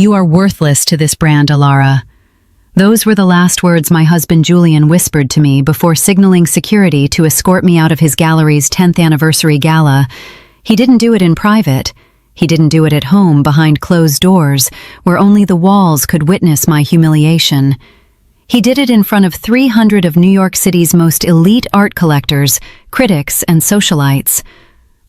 "You are worthless to this brand, Elara." Those were the last words my husband Julian whispered to me before signaling security to escort me out of his gallery's 10th anniversary gala. He didn't do it in private. He didn't do it at home behind closed doors, where only the walls could witness my humiliation. He did it in front of 300 of New York City's most elite art collectors, critics, and socialites.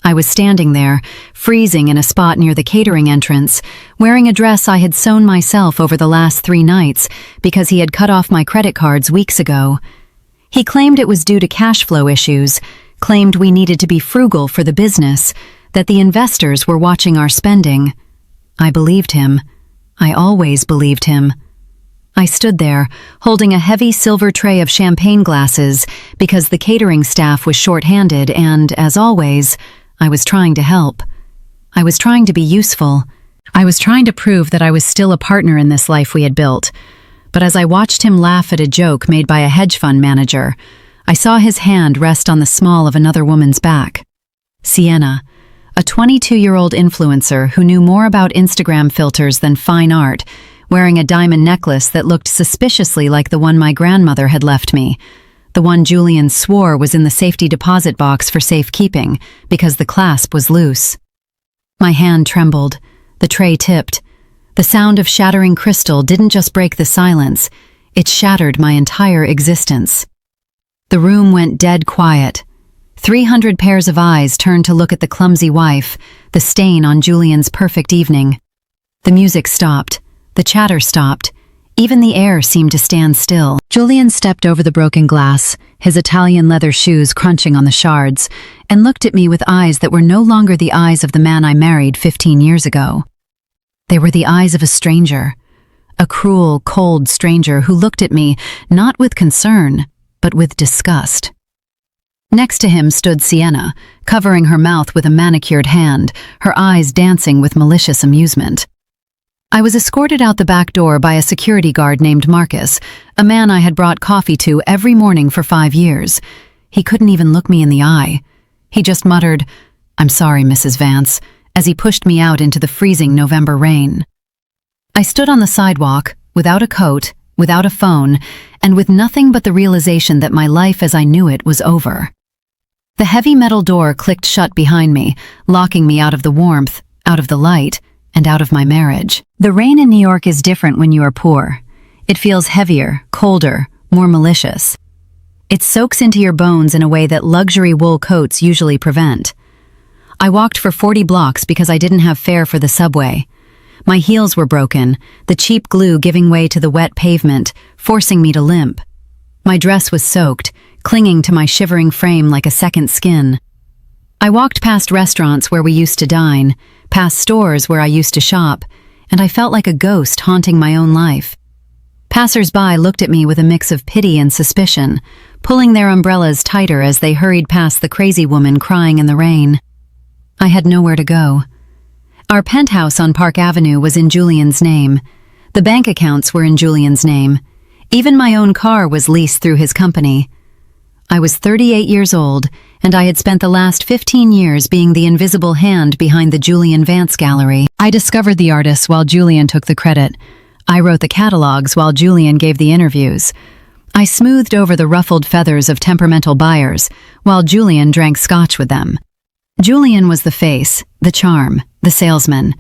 I was standing there, freezing in a spot near the catering entrance, wearing a dress I had sewn myself over the last 3 nights because he had cut off my credit cards weeks ago. He claimed it was due to cash flow issues, claimed we needed to be frugal for the business, that the investors were watching our spending. I believed him. I always believed him. I stood there, holding a heavy silver tray of champagne glasses because the catering staff was short-handed and, as always, I was trying to help. I was trying to be useful. I was trying to prove that I was still a partner in this life we had built. But as I watched him laugh at a joke made by a hedge fund manager, I saw his hand rest on the small of another woman's back. Sienna, a 22-year-old influencer who knew more about Instagram filters than fine art, wearing a diamond necklace that looked suspiciously like the one my grandmother had left me, the one Julian swore was in the safety deposit box for safekeeping because the clasp was loose. My hand trembled. The tray tipped. The sound of shattering crystal didn't just break the silence, it shattered my entire existence. The room went dead quiet. 300 pairs of eyes turned to look at the clumsy wife, the stain on Julian's perfect evening. The music stopped. The chatter stopped. Even the air seemed to stand still. Julian stepped over the broken glass, his Italian leather shoes crunching on the shards, and looked at me with eyes that were no longer the eyes of the man I married 15 years ago. They were the eyes of a stranger, a cruel, cold stranger who looked at me not with concern, but with disgust. Next to him stood Sienna, covering her mouth with a manicured hand, her eyes dancing with malicious amusement. I was escorted out the back door by a security guard named Marcus, a man I had brought coffee to every morning for 5 years. He couldn't even look me in the eye. He just muttered, "I'm sorry, Mrs. Vance," as he pushed me out into the freezing November rain. I stood on the sidewalk, without a coat, without a phone, and with nothing but the realization that my life as I knew it was over. The heavy metal door clicked shut behind me, locking me out of the warmth, out of the light, and out of my marriage. The rain in New York is different when you are poor. It feels heavier, colder, more malicious. It soaks into your bones in a way that luxury wool coats usually prevent. I walked for 40 blocks because I didn't have fare for the subway. My heels were broken, the cheap glue giving way to the wet pavement, forcing me to limp. My dress was soaked, clinging to my shivering frame like a second skin. I walked past restaurants where we used to dine, past stores where I used to shop, and I felt like a ghost haunting my own life. Passers-by looked at me with a mix of pity and suspicion, pulling their umbrellas tighter as they hurried past the crazy woman crying in the rain. I had nowhere to go. Our penthouse on Park Avenue was in Julian's name. The bank accounts were in Julian's name. Even my own car was leased through his company. I was 38 years old, and I had spent the last 15 years being the invisible hand behind the Julian Vance gallery. I discovered the artists while Julian took the credit. I wrote the catalogs while Julian gave the interviews. I smoothed over the ruffled feathers of temperamental buyers while Julian drank scotch with them. Julian was the face, the charm, the salesman.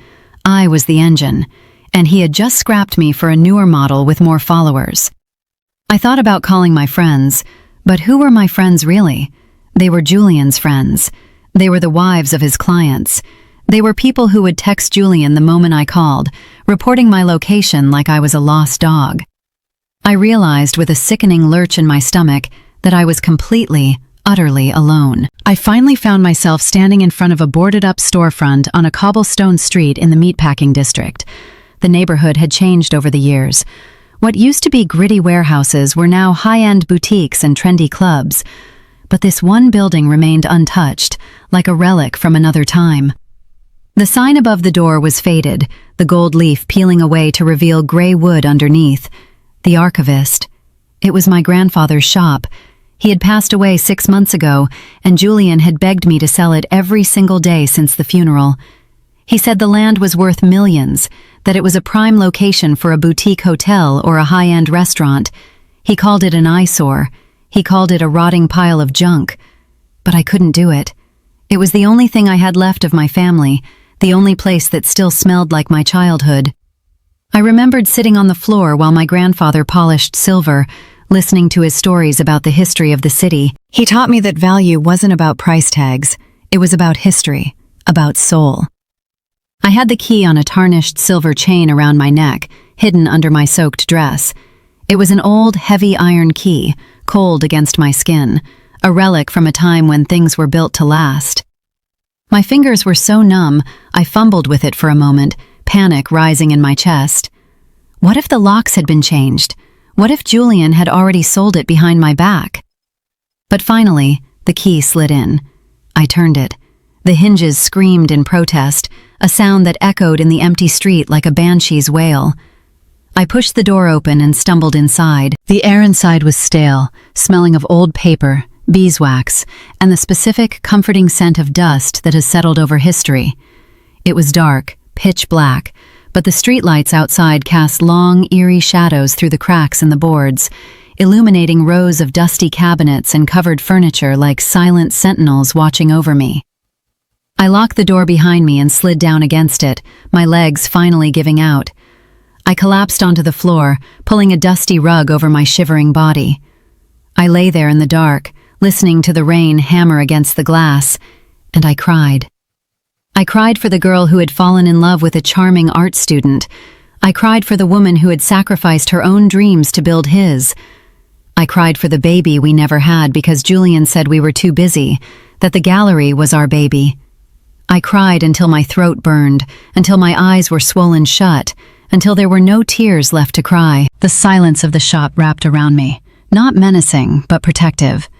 I was the engine, and he had just scrapped me for a newer model with more followers. I thought about calling my friends, but who were my friends really? They were Julian's friends. They were the wives of his clients. They were people who would text Julian the moment I called, reporting my location like I was a lost dog. I realized with a sickening lurch in my stomach that I was completely, utterly alone. I finally found myself standing in front of a boarded-up storefront on a cobblestone street in the meatpacking district. The neighborhood had changed over the years. What used to be gritty warehouses were now high-end boutiques and trendy clubs. But this one building remained untouched, like a relic from another time. The sign above the door was faded, the gold leaf peeling away to reveal gray wood underneath. The archivist. It was my grandfather's shop. He had passed away 6 months ago, and Julian had begged me to sell it every single day since the funeral. He said the land was worth millions, that it was a prime location for a boutique hotel or a high-end restaurant. He called it an eyesore. He called it a rotting pile of junk. But I couldn't do it. It was the only thing I had left of my family, the only place that still smelled like my childhood. I remembered sitting on the floor while my grandfather polished silver, listening to his stories about the history of the city. He taught me that value wasn't about price tags. It was about history, about soul. I had the key on a tarnished silver chain around my neck, hidden under my soaked dress. It was an old, heavy iron key, cold against my skin, a relic from a time when things were built to last. My fingers were so numb, I fumbled with it for a moment, panic rising in my chest. What if the locks had been changed? What if Julian had already sold it behind my back? But finally, the key slid in. I turned it. The hinges screamed in protest, a sound that echoed in the empty street like a banshee's wail. I pushed the door open and stumbled inside. The air inside was stale, smelling of old paper, beeswax, and the specific, comforting scent of dust that has settled over history. It was dark, pitch black, but the streetlights outside cast long, eerie shadows through the cracks in the boards, illuminating rows of dusty cabinets and covered furniture like silent sentinels watching over me. I locked the door behind me and slid down against it, my legs finally giving out. I collapsed onto the floor, pulling a dusty rug over my shivering body. I lay there in the dark, listening to the rain hammer against the glass, and I cried. I cried for the girl who had fallen in love with a charming art student. I cried for the woman who had sacrificed her own dreams to build his. I cried for the baby we never had because Julian said we were too busy, that the gallery was our baby. I cried until my throat burned, until my eyes were swollen shut, until there were no tears left to cry. The silence of the shop wrapped around me, not menacing, but protective.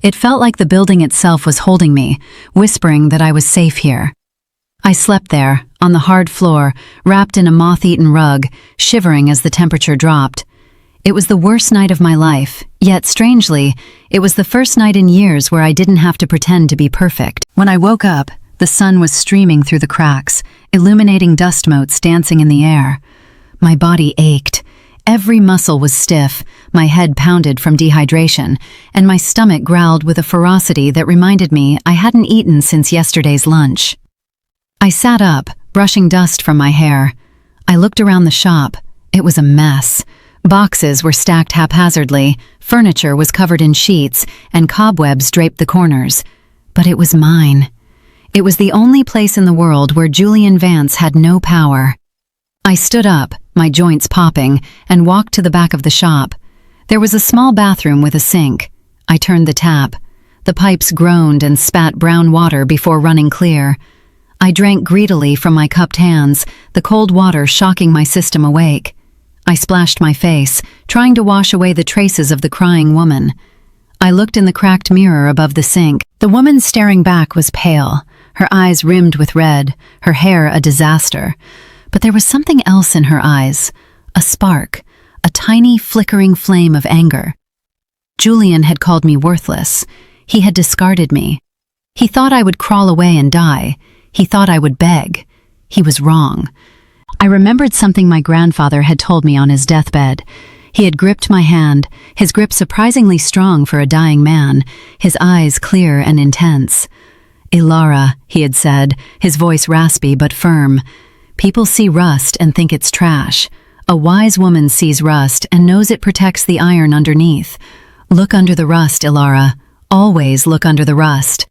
It felt like the building itself was holding me, whispering that I was safe here. I slept there, on the hard floor, wrapped in a moth-eaten rug, shivering as the temperature dropped. It was the worst night of my life, yet strangely, it was the first night in years where I didn't have to pretend to be perfect. When I woke up, the sun was streaming through the cracks, illuminating dust motes dancing in the air. My body ached. Every muscle was stiff, my head pounded from dehydration, and my stomach growled with a ferocity that reminded me I hadn't eaten since yesterday's lunch. I sat up, brushing dust from my hair. I looked around the shop. It was a mess. Boxes were stacked haphazardly, furniture was covered in sheets, and cobwebs draped the corners. But it was mine. It was the only place in the world where Julian Vance had no power. I stood up, my joints popping, and walked to the back of the shop. There was a small bathroom with a sink. I turned the tap. The pipes groaned and spat brown water before running clear. I drank greedily from my cupped hands, the cold water shocking my system awake. I splashed my face, trying to wash away the traces of the crying woman. I looked in the cracked mirror above the sink. The woman staring back was pale, her eyes rimmed with red, her hair a disaster. But there was something else in her eyes, a spark, a tiny flickering flame of anger. Julian had called me worthless. He had discarded me. He thought I would crawl away and die. He thought I would beg. He was wrong. I remembered something my grandfather had told me on his deathbed. He had gripped my hand, his grip surprisingly strong for a dying man, his eyes clear and intense. "Elara," he had said, his voice raspy but firm. "People see rust and think it's trash. A wise woman sees rust and knows it protects the iron underneath. Look under the rust, Elara. Always look under the rust."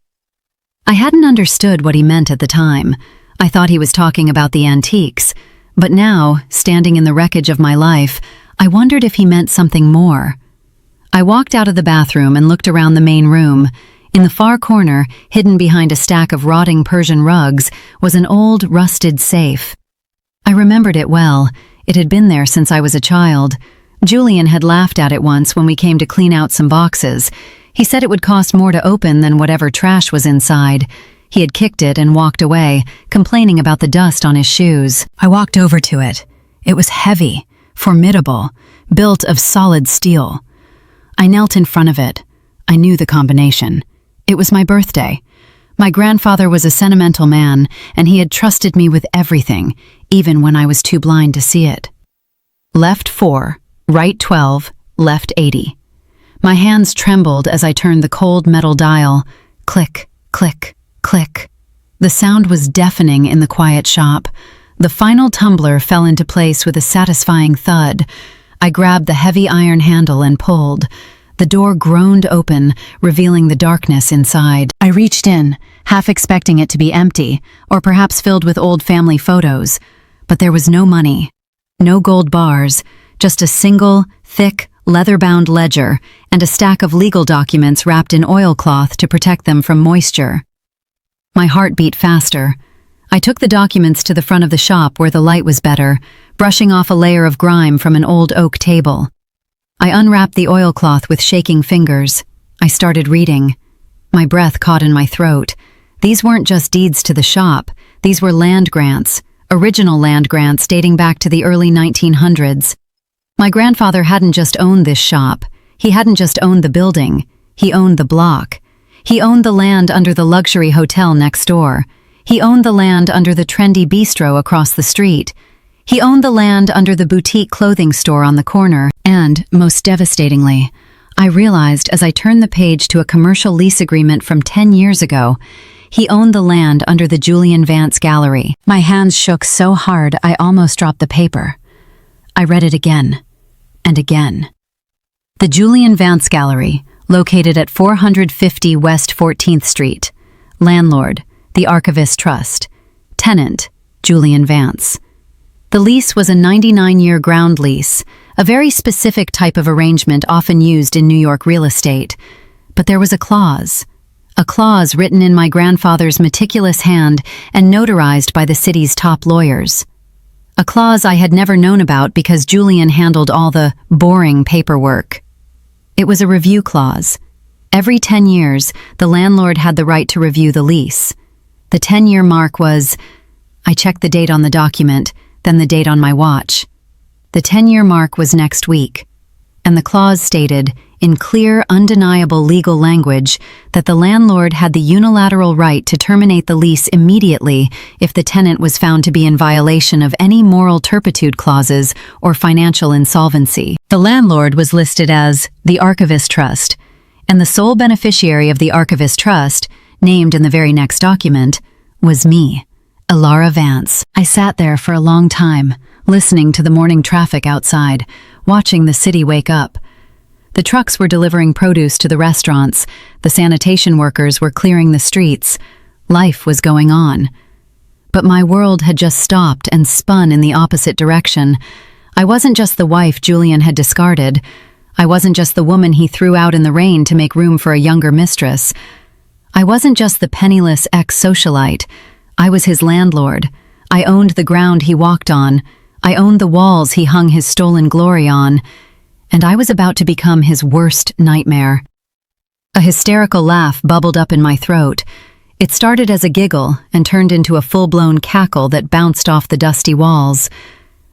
I hadn't understood what he meant at the time. I thought he was talking about the antiques. But now, standing in the wreckage of my life, I wondered if he meant something more. I walked out of the bathroom and looked around the main room. In the far corner, hidden behind a stack of rotting Persian rugs, was an old, rusted safe. I remembered it well. It had been there since I was a child. Julian had laughed at it once when we came to clean out some boxes. He said it would cost more to open than whatever trash was inside. He had kicked it and walked away, complaining about the dust on his shoes. I walked over to it. It was heavy, formidable, built of solid steel. I knelt in front of it. I knew the combination. It was my birthday. My grandfather was a sentimental man, and he had trusted me with everything, even when I was too blind to see it. Left 4, right 12, left 80. My hands trembled as I turned the cold metal dial. Click, click, click. The sound was deafening in the quiet shop. The final tumbler fell into place with a satisfying thud. I grabbed the heavy iron handle and pulled. The door groaned open, revealing the darkness inside. I reached in, half expecting it to be empty, or perhaps filled with old family photos. But there was no money, no gold bars, just a single, thick, leather-bound ledger and a stack of legal documents wrapped in oilcloth to protect them from moisture. My heart beat faster. I took the documents to the front of the shop where the light was better, brushing off a layer of grime from an old oak table. I unwrapped the oilcloth with shaking fingers. I started reading. My breath caught in my throat. These weren't just deeds to the shop. These were land grants, original land grants dating back to the early 1900s. My grandfather hadn't just owned this shop. He hadn't just owned the building. He owned the block. He owned the land under the luxury hotel next door. He owned the land under the trendy bistro across the street. He owned the land under the boutique clothing store on the corner. And, most devastatingly, I realized as I turned the page to a commercial lease agreement from 10 years ago, he owned the land under the Julian Vance Gallery. My hands shook so hard I almost dropped the paper. I read it again, and again. The Julian Vance Gallery, located at 450 West 14th Street. Landlord, the Archivist Trust. Tenant, Julian Vance. The lease was a 99-year ground lease, a very specific type of arrangement often used in New York real estate. But there was a clause written in my grandfather's meticulous hand and notarized by the city's top lawyers. A clause I had never known about because Julian handled all the boring paperwork. It was a review clause. Every 10 years, the landlord had the right to review the lease. The 10-year mark was, I checked the date on the document, then the date on my watch. The 10-year mark was next week, and the clause stated, in clear, undeniable legal language, that the landlord had the unilateral right to terminate the lease immediately if the tenant was found to be in violation of any moral turpitude clauses or financial insolvency. The landlord was listed as the Archivist Trust, and the sole beneficiary of the Archivist Trust, named in the very next document, was me, Elara Vance. I sat there for a long time, listening to the morning traffic outside, watching the city wake up. The trucks were delivering produce to the restaurants, the sanitation workers were clearing the streets. Life was going on. But my world had just stopped and spun in the opposite direction. I wasn't just the wife Julian had discarded. I wasn't just the woman he threw out in the rain to make room for a younger mistress. I wasn't just the penniless ex-socialite. I was his landlord. I owned the ground he walked on. I owned the walls he hung his stolen glory on. And I was about to become his worst nightmare. A hysterical laugh bubbled up in my throat. It started as a giggle and turned into a full-blown cackle that bounced off the dusty walls.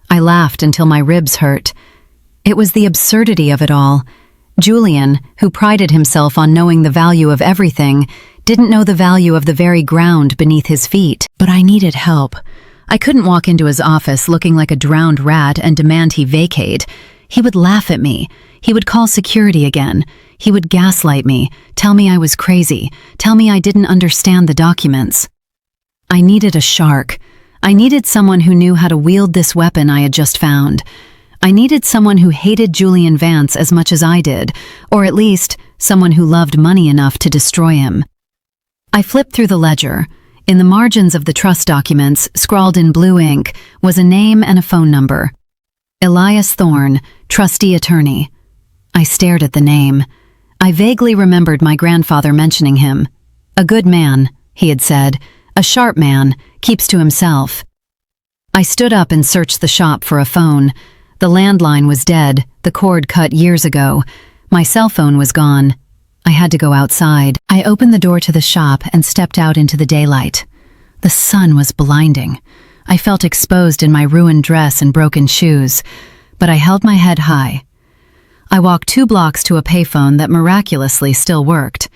I laughed until my ribs hurt. It was the absurdity of it all. Julian, who prided himself on knowing the value of everything, didn't know the value of the very ground beneath his feet. But I needed help. I couldn't walk into his office looking like a drowned rat and demand he vacate. He would laugh at me. He would call security again. He would gaslight me, tell me I was crazy, tell me I didn't understand the documents. I needed a shark. I needed someone who knew how to wield this weapon I had just found. I needed someone who hated Julian Vance as much as I did, or at least someone who loved money enough to destroy him. I flipped through the ledger. In the margins of the trust documents, scrawled in blue ink, was a name and a phone number. Elias Thorne, trustee attorney. I stared at the name. I vaguely remembered my grandfather mentioning him. A good man, he had said. A sharp man, keeps to himself. I stood up and searched the shop for a phone. The landline was dead, the cord cut years ago. My cell phone was gone. I had to go outside. I opened the door to the shop and stepped out into the daylight. The sun was blinding. I felt exposed in my ruined dress and broken shoes, but I held my head high. I walked 2 blocks to a payphone that miraculously still worked.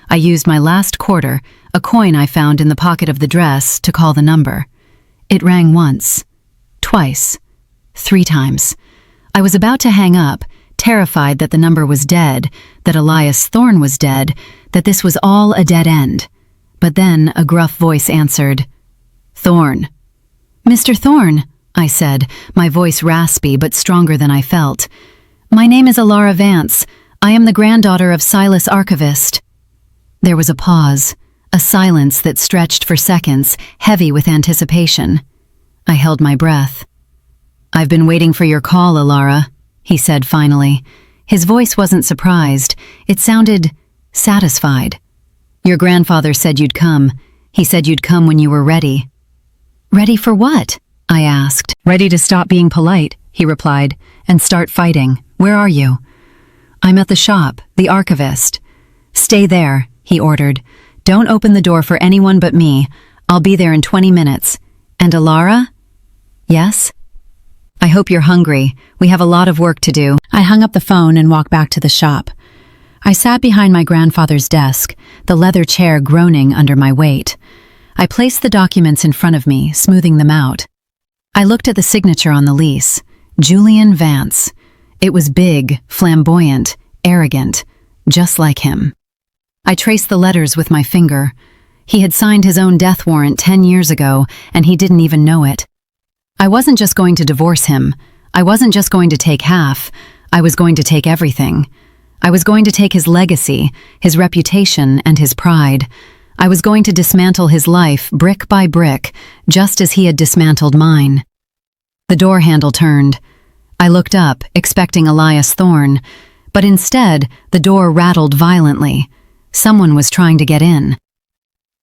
I used my last quarter, a coin I found in the pocket of the dress, to call the number. It rang once, twice, 3 times. I was about to hang up, terrified that the number was dead, that Elias Thorne was dead, that this was all a dead end. But then a gruff voice answered. "Thorne." "Mr. Thorne," I said, my voice raspy but stronger than I felt. "My name is Elara Vance. I am the granddaughter of Silas Archivist." There was a pause, a silence that stretched for seconds, heavy with anticipation. I held my breath. "I've been waiting for your call, Elara," he said finally. His voice wasn't surprised. It sounded satisfied. "Your grandfather said you'd come. He said you'd come when you were ready." "Ready for what?" I asked. "Ready to stop being polite," he replied, "and start fighting. Where are you?" "I'm at the shop, the archivist." "Stay there," he ordered. "Don't open the door for anyone but me. I'll be there in 20 minutes. And Elara?" "Yes?" "I hope you're hungry. We have a lot of work to do." I hung up the phone and walked back to the shop. I sat behind my grandfather's desk, the leather chair groaning under my weight. I placed the documents in front of me, smoothing them out. I looked at the signature on the lease, Julian Vance. It was big, flamboyant, arrogant, just like him. I traced the letters with my finger. He had signed his own death warrant 10 years ago, and he didn't even know it. I wasn't just going to divorce him. I wasn't just going to take half. I was going to take everything. I was going to take his legacy, his reputation, and his pride. I was going to dismantle his life brick by brick, just as he had dismantled mine. The door handle turned. I looked up, expecting Elias Thorne, but instead, the door rattled violently. Someone was trying to get in.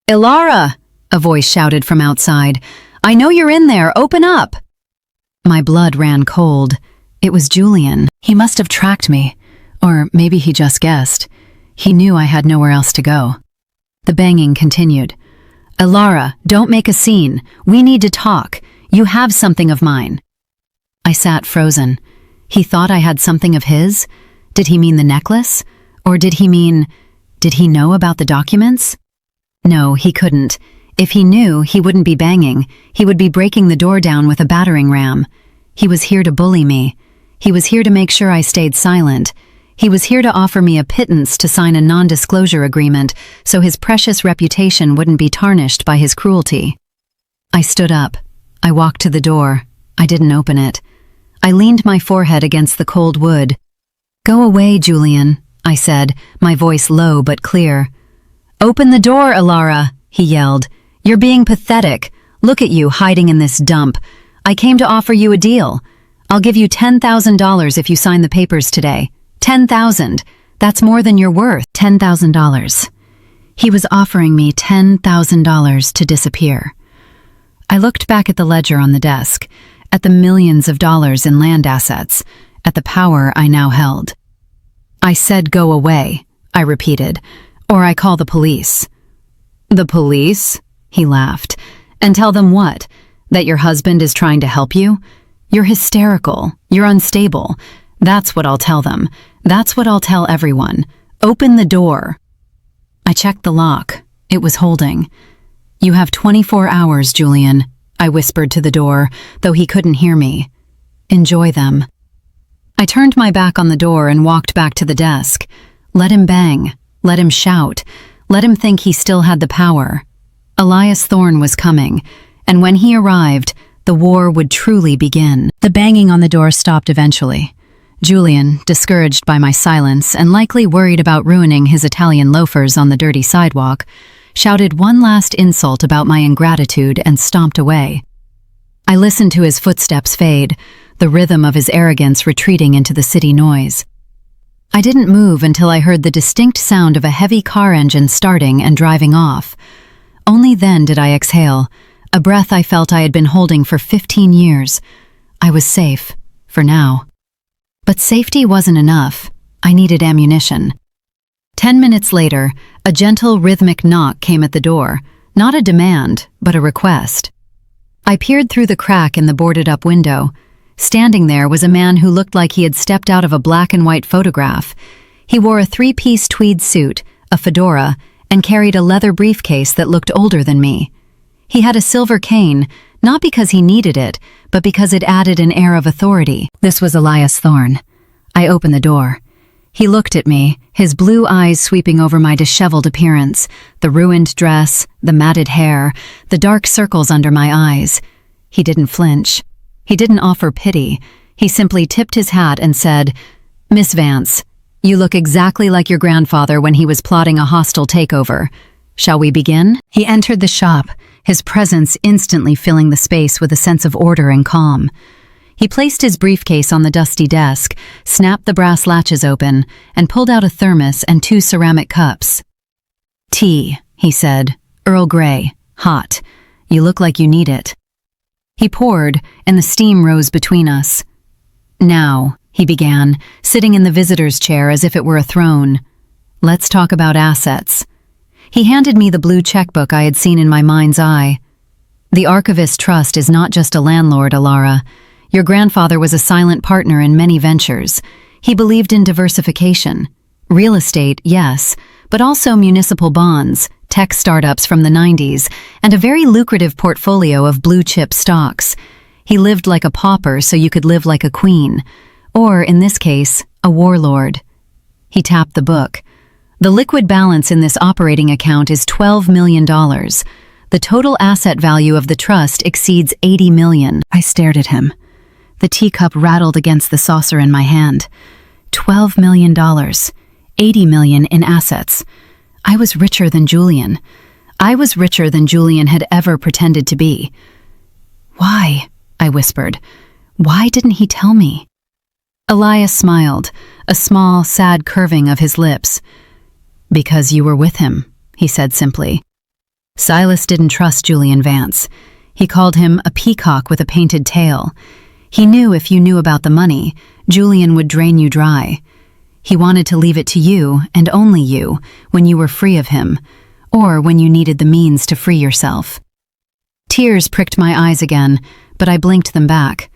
"Elara!" a voice shouted from outside. "I know you're in there. Open up!" My blood ran cold. It was Julian. He must have tracked me. Or maybe he just guessed. He knew I had nowhere else to go. The banging continued. "Elara, don't make a scene. We need to talk. You have something of mine." I sat frozen. He thought I had something of his? Did he mean the necklace? Or did he know about the documents? No, he couldn't. If he knew, he wouldn't be banging. He would be breaking the door down with a battering ram. He was here to bully me. He was here to make sure I stayed silent. He was here to offer me a pittance to sign a non-disclosure agreement so his precious reputation wouldn't be tarnished by his cruelty. I stood up. I walked to the door. I didn't open it. I leaned my forehead against the cold wood. "Go away, Julian," I said, my voice low but clear. "Open the door, Elara," he yelled. "You're being pathetic. Look at you hiding in this dump. I came to offer you a deal. I'll give you $10,000 if you sign the papers today. 10,000. That's more than you're worth. $10,000. He was offering me $10,000 to disappear. I looked back at the ledger on the desk, at the millions of dollars in land assets, at the power I now held. "I said go away," I repeated, "or I call the police." "The police?" he laughed. "And tell them what? That your husband is trying to help you? You're hysterical. You're unstable. That's what I'll tell them. That's what I'll tell everyone. Open the door." I checked the lock. It was holding. "You have 24 hours, Julian," I whispered to the door, though he couldn't hear me. "Enjoy them." I turned my back on the door and walked back to the desk. Let him bang. Let him shout. Let him think he still had the power. Elias Thorne was coming, and when he arrived, the war would truly begin. The banging on the door stopped eventually. Julian, discouraged by my silence and likely worried about ruining his Italian loafers on the dirty sidewalk, shouted one last insult about my ingratitude and stomped away. I listened to his footsteps fade, the rhythm of his arrogance retreating into the city noise. I didn't move until I heard the distinct sound of a heavy car engine starting and driving off. Only then did I exhale, a breath I felt I had been holding for 15 years. I was safe, for now. But safety wasn't enough. I needed ammunition. 10 minutes later, a gentle, rhythmic knock came at the door, not a demand, but a request. I peered through the crack in the boarded-up window. Standing there was a man who looked like he had stepped out of a black-and-white photograph. He wore a 3-piece tweed suit, a fedora, and carried a leather briefcase that looked older than me. He had a silver cane, not because he needed it, but because it added an air of authority. This was Elias Thorne. I opened the door. He looked at me, his blue eyes sweeping over my disheveled appearance, the ruined dress, the matted hair, the dark circles under my eyes. He didn't flinch. He didn't offer pity. He simply tipped his hat and said, "Miss Vance, you look exactly like your grandfather when he was plotting a hostile takeover. Shall we begin?" He entered the shop, his presence instantly filling the space with a sense of order and calm. He placed his briefcase on the dusty desk, snapped the brass latches open, and pulled out a thermos and 2 ceramic cups. "Tea," he said, "Earl Grey, hot. You look like you need it." He poured, and the steam rose between us. "Now," he began, sitting in the visitor's chair as if it were a throne, "let's talk about assets." He handed me the blue checkbook I had seen in my mind's eye. "The Archivist Trust is not just a landlord, Elara. Your grandfather was a silent partner in many ventures. He believed in diversification. Real estate, yes, but also municipal bonds, tech startups from the 90s, and a very lucrative portfolio of blue-chip stocks. He lived like a pauper so you could live like a queen. Or, in this case, a warlord." He tapped the book. "The liquid balance in this operating account is $12 million. The total asset value of the trust exceeds $80 million. I stared at him. The teacup rattled against the saucer in my hand. $12 million. $80 million in assets. I was richer than Julian. I was richer than Julian had ever pretended to be. "Why?" I whispered. "Why didn't he tell me?" Elias smiled, a small, sad curving of his lips. "Because you were with him," he said simply. Silas didn't trust Julian Vance. He called him a peacock with a painted tail. He knew if you knew about the money, Julian would drain you dry. He wanted to leave it to you, and only you, when you were free of him, or when you needed the means to free yourself. Tears pricked my eyes again, but I blinked them back.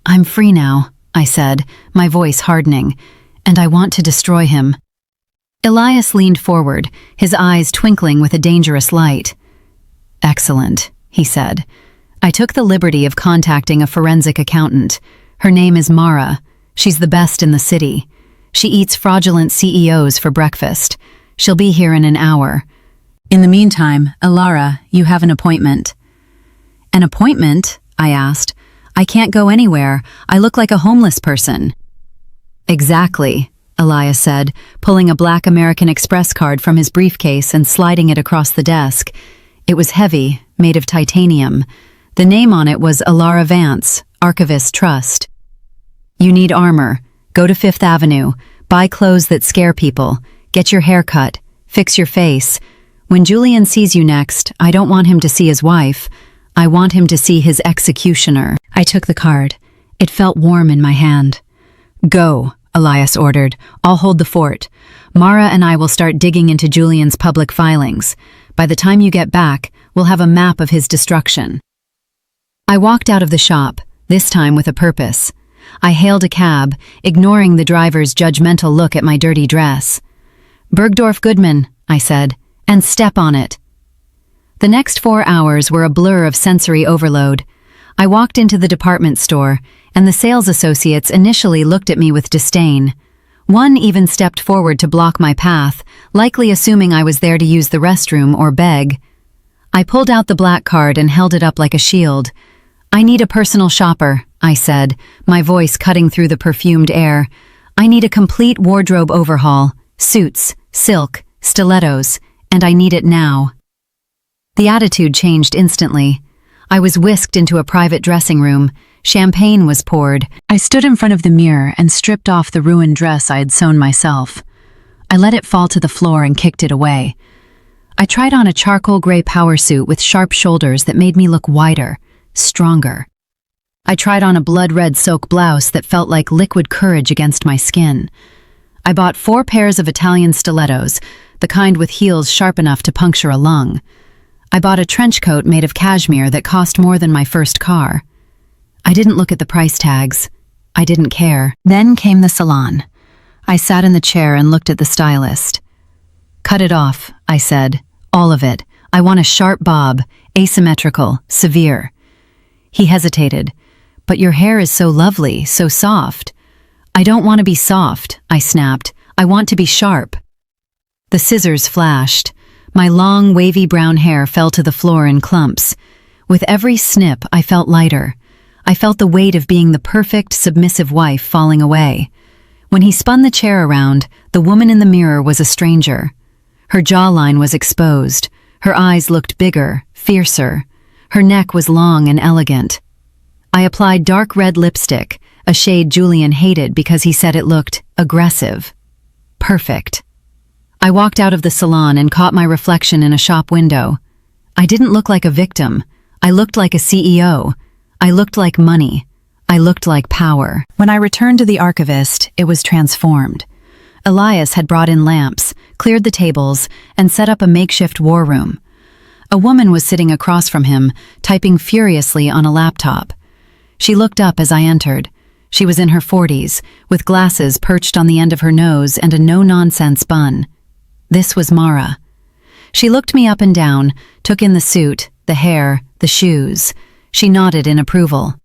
"I'm free now," I said, my voice hardening, "and I want to destroy him." Elias leaned forward, his eyes twinkling with a dangerous light. "Excellent," he said. "I took the liberty of contacting a forensic accountant. Her name is Mara. She's the best in the city. She eats fraudulent CEOs for breakfast. She'll be here in an hour. In the meantime, Elara, you have an appointment." "An appointment?" I asked. "I can't go anywhere. I look like a homeless person." "Exactly," Elias said, pulling a black American Express card from his briefcase and sliding it across the desk. It was heavy, made of titanium. The name on it was Elara Vance, Archivist Trust. "You need armor. Go to 5th Avenue. Buy clothes that scare people. Get your hair cut. Fix your face. When Julian sees you next, I don't want him to see his wife. I want him to see his executioner." I took the card. It felt warm in my hand. "Go," Elias ordered. "I'll hold the fort. Mara and I will start digging into Julian's public filings. By the time you get back, we'll have a map of his destruction." I walked out of the shop, this time with a purpose. I hailed a cab, ignoring the driver's judgmental look at my dirty dress. "Bergdorf Goodman," I said, "and step on it." The next 4 hours were a blur of sensory overload. I walked into the department store, and the sales associates initially looked at me with disdain. One even stepped forward to block my path, likely assuming I was there to use the restroom or beg. I pulled out the black card and held it up like a shield. "I need a personal shopper," I said, my voice cutting through the perfumed air. "I need a complete wardrobe overhaul, suits, silk, stilettos, and I need it now." The attitude changed instantly. I was whisked into a private dressing room. Champagne was poured. I stood in front of the mirror and stripped off the ruined dress I had sewn myself. I let it fall to the floor and kicked it away. I tried on a charcoal gray power suit with sharp shoulders that made me look wider, stronger. I tried on a blood-red silk blouse that felt like liquid courage against my skin. I bought 4 pairs of Italian stilettos, the kind with heels sharp enough to puncture a lung. I bought a trench coat made of cashmere that cost more than my first car. I didn't look at the price tags. I didn't care. Then came the salon. I sat in the chair and looked at the stylist. Cut it off, I said. All of it. I want a sharp bob, asymmetrical, severe. He hesitated. But your hair is so lovely, so soft. I don't want to be soft, I snapped. I want to be sharp. The scissors flashed. My long, wavy brown hair fell to the floor in clumps. With every snip, I felt lighter. I felt the weight of being the perfect, submissive wife falling away. When he spun the chair around, the woman in the mirror was a stranger. Her jawline was exposed. Her eyes looked bigger, fiercer. Her neck was long and elegant. I applied dark red lipstick, a shade Julian hated because he said it looked aggressive. Perfect. I walked out of the salon and caught my reflection in a shop window. I didn't look like a victim. I looked like a CEO. I looked like money. I looked like power. When I returned to the archivist, it was transformed. Elias had brought in lamps, cleared the tables, and set up a makeshift war room. A woman was sitting across from him, typing furiously on a laptop. She looked up as I entered. She was in her 40s, with glasses perched on the end of her nose and a no-nonsense bun. This was Mara. She looked me up and down, took in the suit, the hair, the shoes. She nodded in approval.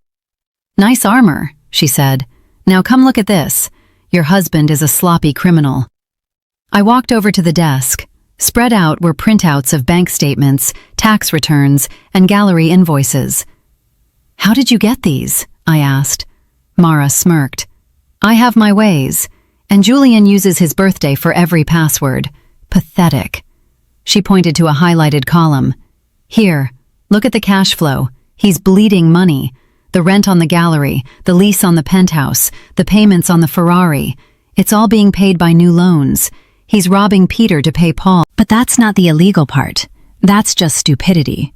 "Nice armor," she said. "Now come look at this. Your husband is a sloppy criminal." I walked over to the desk. Spread out were printouts of bank statements, tax returns, and gallery invoices. "How did you get these?" I asked. Mara smirked. "I have my ways, and Julian uses his birthday for every password. Pathetic." She pointed to a highlighted column. "Here, look at the cash flow. He's bleeding money. The rent on the gallery, the lease on the penthouse, the payments on the Ferrari. It's all being paid by new loans. He's robbing Peter to pay Paul." "But that's not the illegal part. That's just stupidity."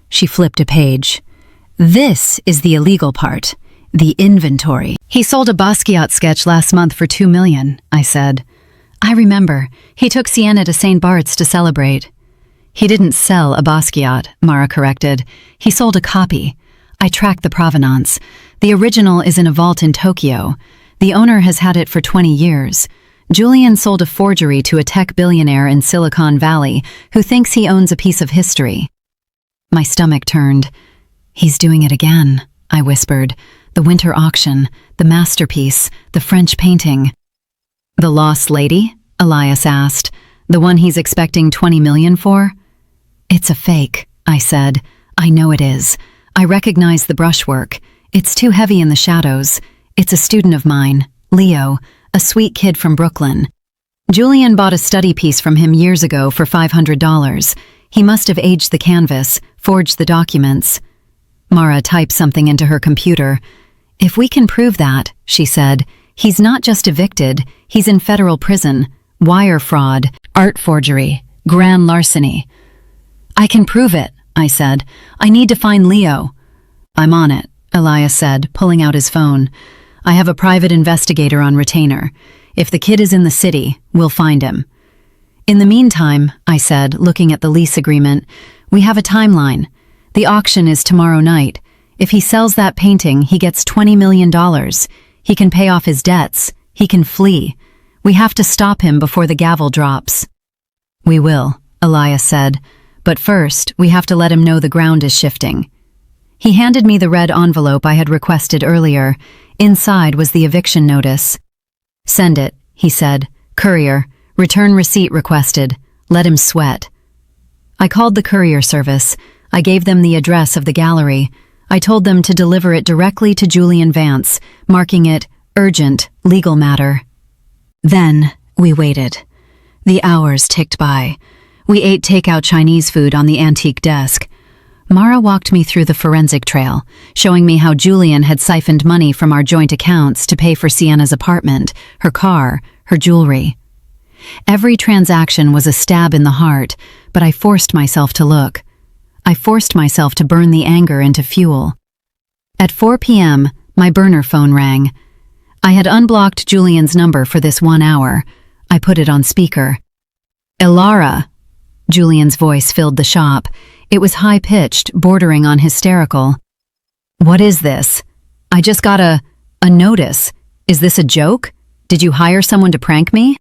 She flipped a page. "This is the illegal part. The inventory." "He sold a Basquiat sketch last month for $2 million, I said. "I remember. He took Sienna to St. Bart's to celebrate." "He didn't sell a Basquiat," Mara corrected. "He sold a copy. I tracked the provenance. The original is in a vault in Tokyo. The owner has had it for 20 years. Julian sold a forgery to a tech billionaire in Silicon Valley who thinks he owns a piece of history." My stomach turned. "He's doing it again," I whispered. "The winter auction, the masterpiece, the French painting." "The lost lady?" Elias asked. "The one he's expecting 20 million for?" "It's a fake," I said. "I know it is. I recognize the brushwork. It's too heavy in the shadows. It's a student of mine, Leo, a sweet kid from Brooklyn. Julian bought a study piece from him years ago for $500. He must have aged the canvas, forged the documents." Mara typed something into her computer. "If we can prove that," she said, "he's not just evicted, he's in federal prison. Wire fraud, art forgery, grand larceny." "I can prove it," I said. "I need to find Leo." "I'm on it," Elias said, pulling out his phone. "I have a private investigator on retainer. If the kid is in the city, we'll find him." "In the meantime," I said, looking at the lease agreement, "we have a timeline. The auction is tomorrow night. If he sells that painting, he gets $20 million. He can pay off his debts. He can flee. We have to stop him before the gavel drops." "We will," Elias said. "But first, we have to let him know the ground is shifting." He handed me the red envelope I had requested earlier. Inside was the eviction notice. "Send it," he said. "Courier. Return receipt requested. Let him sweat." I called the courier service. I gave them the address of the gallery. I told them to deliver it directly to Julian Vance, marking it urgent, legal matter. Then we waited. The hours ticked by. We ate takeout Chinese food on the antique desk. Mara walked me through the forensic trail, showing me how Julian had siphoned money from our joint accounts to pay for Sienna's apartment, her car, her jewelry. Every transaction was a stab in the heart, but I forced myself to look. I forced myself to burn the anger into fuel. At 4 p.m., my burner phone rang. I had unblocked Julian's number for this 1 hour. I put it on speaker. "Elara." Julian's voice filled the shop. It was high-pitched, bordering on hysterical. "What is this? I just got a notice. Is this a joke? Did you hire someone to prank me?"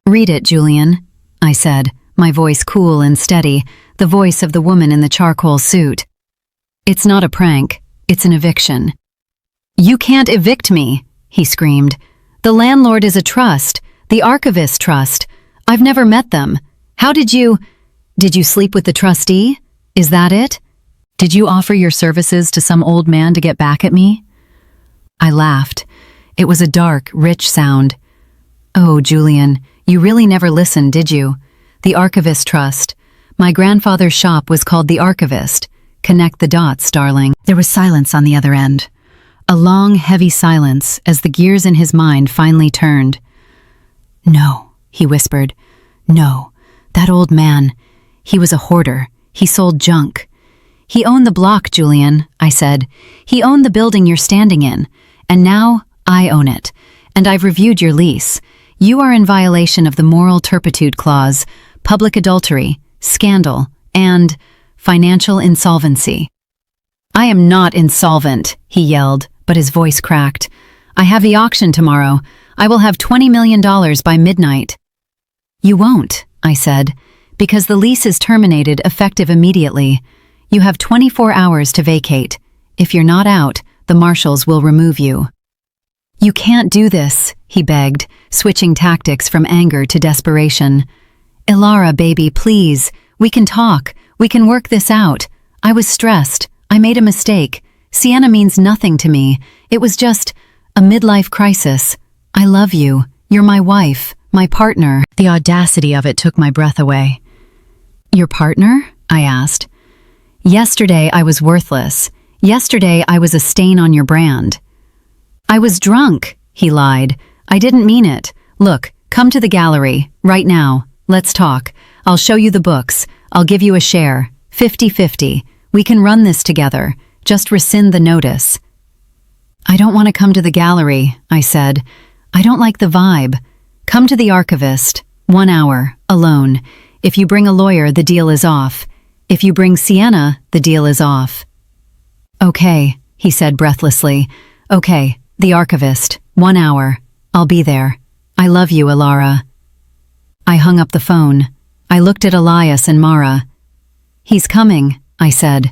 "Read it, Julian." I said, my voice cool and steady, the voice of the woman in the charcoal suit. It's not a prank, it's an eviction. You can't evict me, he screamed. The landlord is a trust, the archivist trust. I've never met them. How did you sleep with the trustee? Is that it? Did you offer your services to some old man to get back at me? I laughed. It was a dark, rich sound. Oh, Julian, you really never listened, did you? The Archivist Trust. My grandfather's shop was called The Archivist. Connect the dots, darling. There was silence on the other end. A long, heavy silence as the gears in his mind finally turned. No, he whispered. No, that old man. He was a hoarder. He sold junk. He owned the block, Julian, I said. He owned the building you're standing in. And now I own it. And I've reviewed your lease. You are in violation of the moral turpitude clause, public adultery, scandal, and financial insolvency. I am not insolvent, he yelled, but his voice cracked. I have the auction tomorrow. I will have $20 million by midnight. You won't, I said, because the lease is terminated effective immediately. You have 24 hours to vacate. If you're not out, the marshals will remove you. You can't do this, he begged, switching tactics from anger to desperation. Elara, baby, please. We can talk. We can work this out. I was stressed. I made a mistake. Sienna means nothing to me. It was just a midlife crisis. I love you. You're my wife, my partner. The audacity of it took my breath away. Your partner? I asked. Yesterday I was worthless. Yesterday I was a stain on your brand. I was drunk, he lied. I didn't mean it. Look, come to the gallery, right now. Let's talk. I'll show you the books. I'll give you a share. 50-50. We can run this together. Just rescind the notice. I don't want to come to the gallery, I said. I don't like the vibe. Come to the archivist. 1 hour, alone. If you bring a lawyer, the deal is off. If you bring Sienna, the deal is off. Okay, he said breathlessly. Okay, the archivist. 1 hour. I'll be there. I love you, Elara. I hung up the phone. I looked at Elias and Mara. He's coming, I said.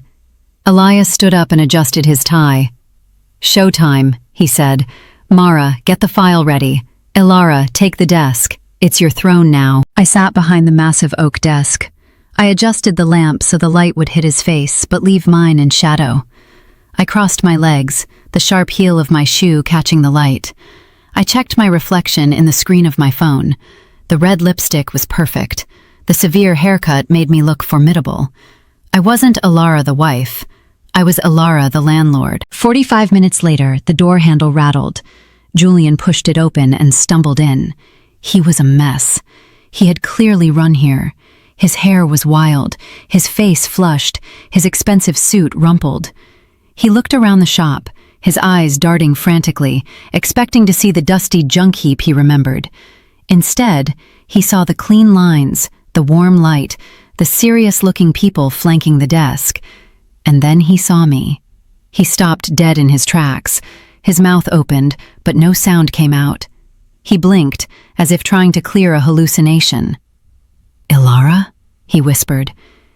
Elias stood up and adjusted his tie. Showtime, he said. Mara, get the file ready. Elara, take the desk. It's your throne now. I sat behind the massive oak desk. I adjusted the lamp so the light would hit his face, but leave mine in shadow. I crossed my legs, the sharp heel of my shoe catching the light. I checked my reflection in the screen of my phone. The red lipstick was perfect. The severe haircut made me look formidable. I wasn't Elara the wife. I was Elara the landlord. 45 minutes later, the door handle rattled. Julian pushed it open and stumbled in. He was a mess. He had clearly run here. His hair was wild, his face flushed, his expensive suit rumpled. He looked around the shop, his eyes darting frantically, expecting to see the dusty junk heap he remembered. Instead, he saw the clean lines, the warm light, the serious-looking people flanking the desk. And then he saw me. He stopped dead in his tracks. His mouth opened, but no sound came out. He blinked, as if trying to clear a hallucination. Elara? He whispered.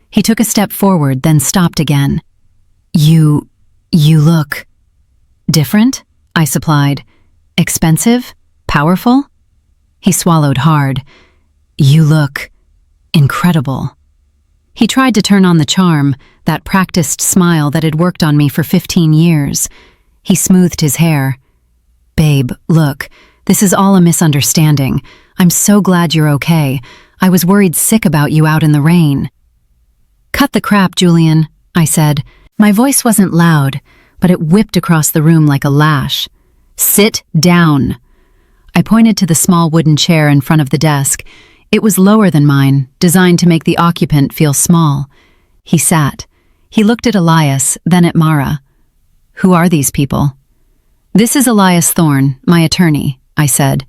He took a step forward, then stopped again. You look different, I supplied. Expensive? Powerful? He swallowed hard. You look incredible. He tried to turn on the charm, that practiced smile that had worked on me for 15 years. He smoothed his hair. Babe, look, this is all a misunderstanding. I'm so glad you're okay. I was worried sick about you out in the rain. Cut the crap, Julian, I said. My voice wasn't loud, but it whipped across the room like a lash. Sit down. I pointed to the small wooden chair in front of the desk. It was lower than mine, designed to make the occupant feel small. He sat. He looked at Elias, then at Mara. Who are these people? This is Elias Thorne, my attorney, I said.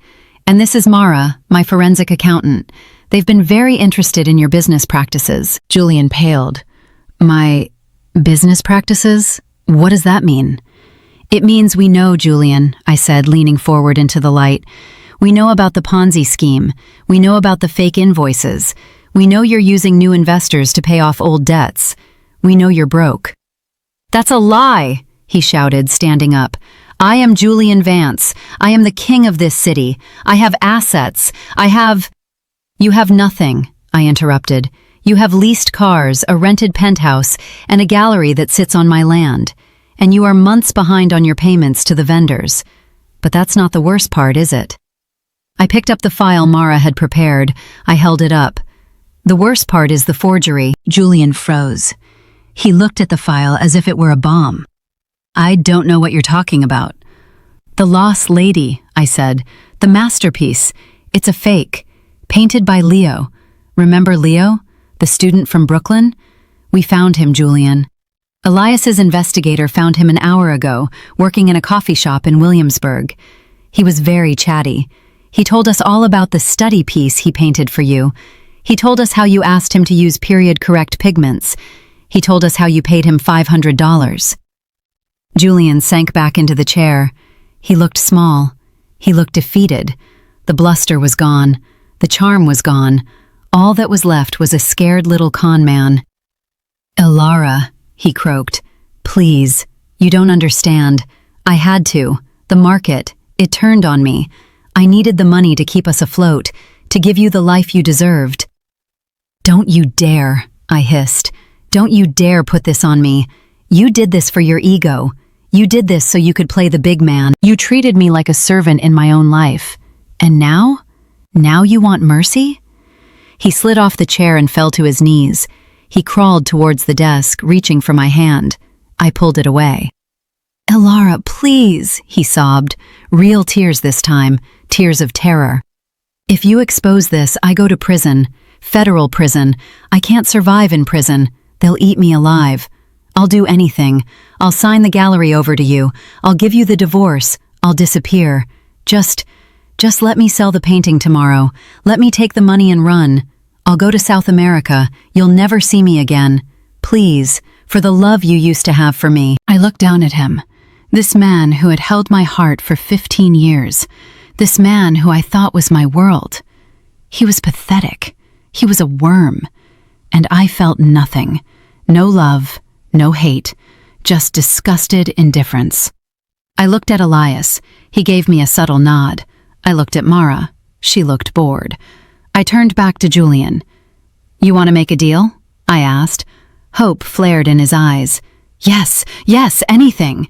And this is Mara, my forensic accountant. They've been very interested in your business practices. Julian paled. My business practices? What does that mean? It means we know, Julian, I said, leaning forward into the light. We know about the Ponzi scheme. We know about the fake invoices. We know you're using new investors to pay off old debts. We know you're broke." "That's a lie," he shouted, standing up. "I am Julian Vance. I am the king of this city. I have assets. "You have nothing," I interrupted. "You have leased cars, a rented penthouse, and a gallery that sits on my land. And you are months behind on your payments to the vendors. But that's not the worst part, is it?" I picked up the file Mara had prepared. I held it up. "The worst part is the forgery." Julian froze. He looked at the file as if it were a bomb. "I don't know what you're talking about." "The Lost Lady," I said. "The masterpiece. It's a fake. Painted by Leo. Remember Leo? The student from Brooklyn? We found him, Julian. Elias's investigator found him an hour ago, working in a coffee shop in Williamsburg. He was very chatty. He told us all about the study piece he painted for you. He told us how you asked him to use period-correct pigments. He told us how you paid him $500. Julian sank back into the chair. He looked small. He looked defeated. The bluster was gone. The charm was gone. All that was left was a scared little con man. "Elara," he croaked. "Please, you don't understand. I had to. The market, it turned on me. I needed the money to keep us afloat, to give you the life you deserved." "Don't you dare," I hissed. "Don't you dare put this on me. You did this for your ego. You did this so you could play the big man. You treated me like a servant in my own life. And now? Now you want mercy?" He slid off the chair and fell to his knees. He crawled towards the desk, reaching for my hand. I pulled it away. "Elara, please," he sobbed. Real tears this time, tears of terror. "If you expose this, I go to prison. Federal prison. I can't survive in prison. They'll eat me alive. I'll do anything. I'll sign the gallery over to you. I'll give you the divorce. I'll disappear. Just let me sell the painting tomorrow. Let me take the money and run. I'll go to South America. You'll never see me again. Please, for the love you used to have for me." I looked down at him. This man who had held my heart for 15 years. This man who I thought was my world. He was pathetic. He was a worm. And I felt nothing. No love, no hate, just disgusted indifference. I looked at Elias. He gave me a subtle nod. I looked at Mara. She looked bored. I turned back to Julian. "You want to make a deal?" I asked. Hope flared in his eyes. Yes, anything."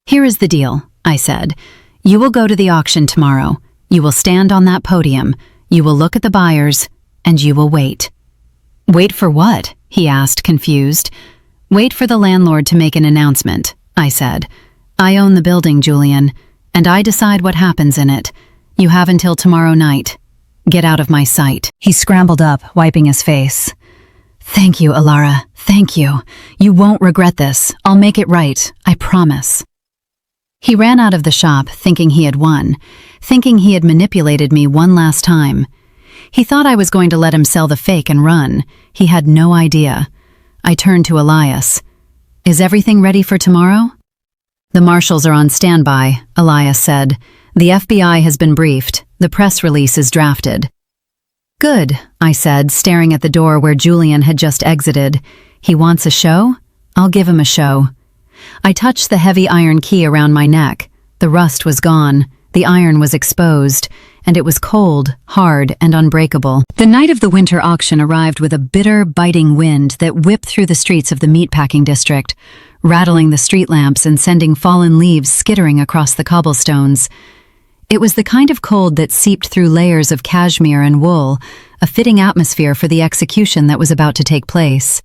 "Here is the deal," I said. "You will go to the auction tomorrow. You will stand on that podium. You will look at the buyers, and you will wait." "Wait for what?" he asked, confused. "Wait for the landlord to make an announcement," I said. "I own the building, Julian, and I decide what happens in it. You have until tomorrow night. Get out of my sight." He scrambled up, wiping his face. "Thank you, Elara. Thank you. You won't regret this. I'll make it right. I promise." He ran out of the shop, thinking he had won, thinking he had manipulated me one last time. He thought I was going to let him sell the fake and run. He had no idea. I turned to Elias. "Is everything ready for tomorrow?" "The marshals are on standby," Elias said. "The FBI has been briefed. The press release is drafted." "Good," I said, staring at the door where Julian had just exited. "He wants a show? I'll give him a show." I touched the heavy iron key around my neck. The rust was gone. The iron was exposed, and it was cold, hard, and unbreakable. The night of the winter auction arrived with a bitter, biting wind that whipped through the streets of the meatpacking district, rattling the street lamps and sending fallen leaves skittering across the cobblestones. It was the kind of cold that seeped through layers of cashmere and wool, a fitting atmosphere for the execution that was about to take place.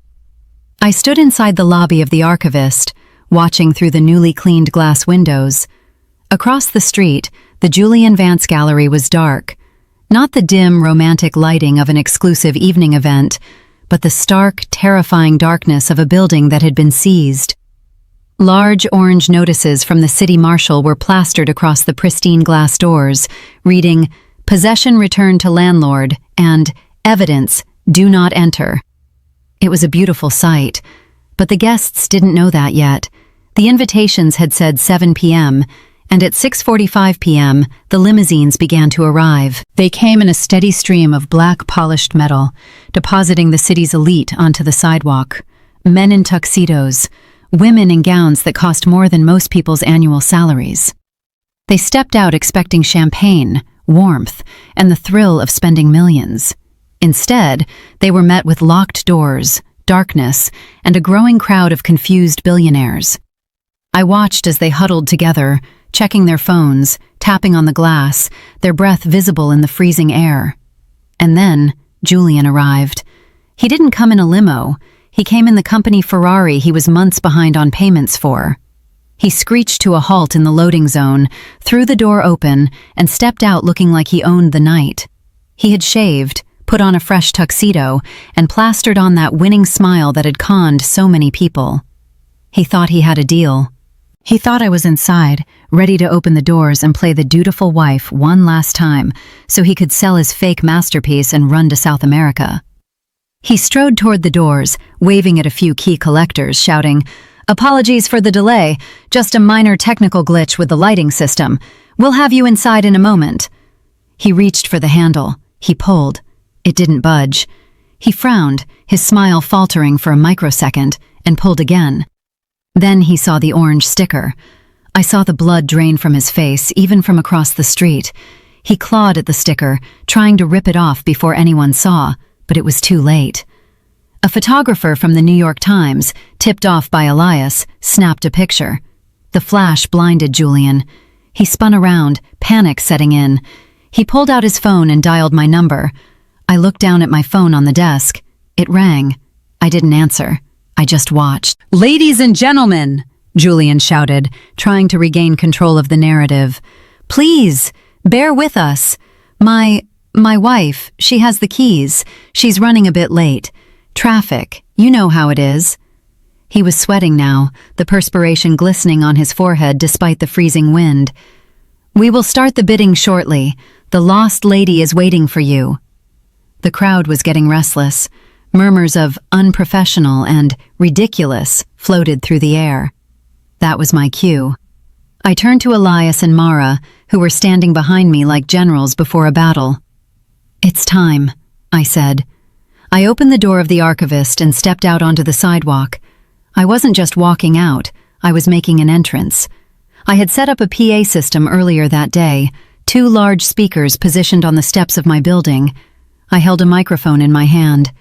I stood inside the lobby of the archivist, watching through the newly cleaned glass windows. Across the street, the Julian Vance Gallery was dark. Not the dim, romantic lighting of an exclusive evening event, but the stark, terrifying darkness of a building that had been seized. Large orange notices from the city marshal were plastered across the pristine glass doors, reading, "Possession returned to landlord," and "Evidence, do not enter." It was a beautiful sight, but the guests didn't know that yet. The invitations had said 7 p.m., and at 6:45 p.m., the limousines began to arrive. They came in a steady stream of black polished metal, depositing the city's elite onto the sidewalk. Men in tuxedos, women in gowns that cost more than most people's annual salaries. They stepped out expecting champagne, warmth, and the thrill of spending millions. Instead, they were met with locked doors, darkness, and a growing crowd of confused billionaires. I watched as they huddled together, checking their phones, tapping on the glass, their breath visible in the freezing air. And then Julian arrived. He didn't come in a limo. He came in the company Ferrari he was months behind on payments for. He screeched to a halt in the loading zone, threw the door open, and stepped out looking like he owned the night. He had shaved, put on a fresh tuxedo, and plastered on that winning smile that had conned so many people. He thought he had a deal. He thought I was inside, ready to open the doors and play the dutiful wife one last time, so he could sell his fake masterpiece and run to South America. He strode toward the doors, waving at a few key collectors, shouting, "Apologies for the delay, just a minor technical glitch with the lighting system. We'll have you inside in a moment." He reached for the handle. He pulled. It didn't budge. He frowned, his smile faltering for a microsecond, and pulled again. Then he saw the orange sticker. I saw the blood drain from his face, even from across the street. He clawed at the sticker, trying to rip it off before anyone saw, but it was too late. A photographer from the New York Times, tipped off by Elias, snapped a picture. The flash blinded Julian. He spun around, panic setting in. He pulled out his phone and dialed my number. I looked down at my phone on the desk. It rang. I didn't answer. I just watched. "Ladies and gentlemen," Julian shouted, trying to regain control of the narrative. "Please, bear with us. My wife, she has the keys. She's running a bit late. Traffic, you know how it is." He was sweating now, the perspiration glistening on his forehead despite the freezing wind. "We will start the bidding shortly. The lost lady is waiting for you." The crowd was getting restless. Murmurs of unprofessional and ridiculous floated through the air. That was my cue. I turned to Elias and Mara, who were standing behind me like generals before a battle. "It's time," I said. I opened the door of the archivist and stepped out onto the sidewalk. I wasn't just walking out, I was making an entrance. I had set up a PA system earlier that day, 2 large speakers positioned on the steps of my building. I held a microphone in my hand.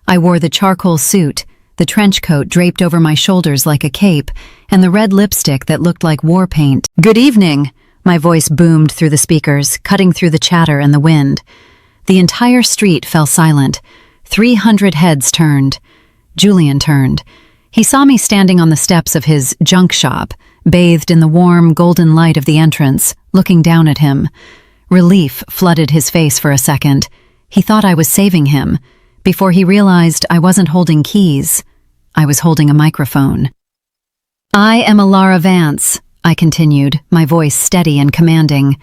I wore the charcoal suit, the trench coat draped over my shoulders like a cape, and the red lipstick that looked like war paint. "Good evening," my voice boomed through the speakers, cutting through the chatter and the wind. The entire street fell silent. 300 heads turned. Julian turned. He saw me standing on the steps of his junk shop, bathed in the warm, golden light of the entrance, looking down at him. Relief flooded his face for a second. He thought I was saving him, before he realized I wasn't holding keys. I was holding a microphone. "I am Elara Vance," I continued, my voice steady and commanding.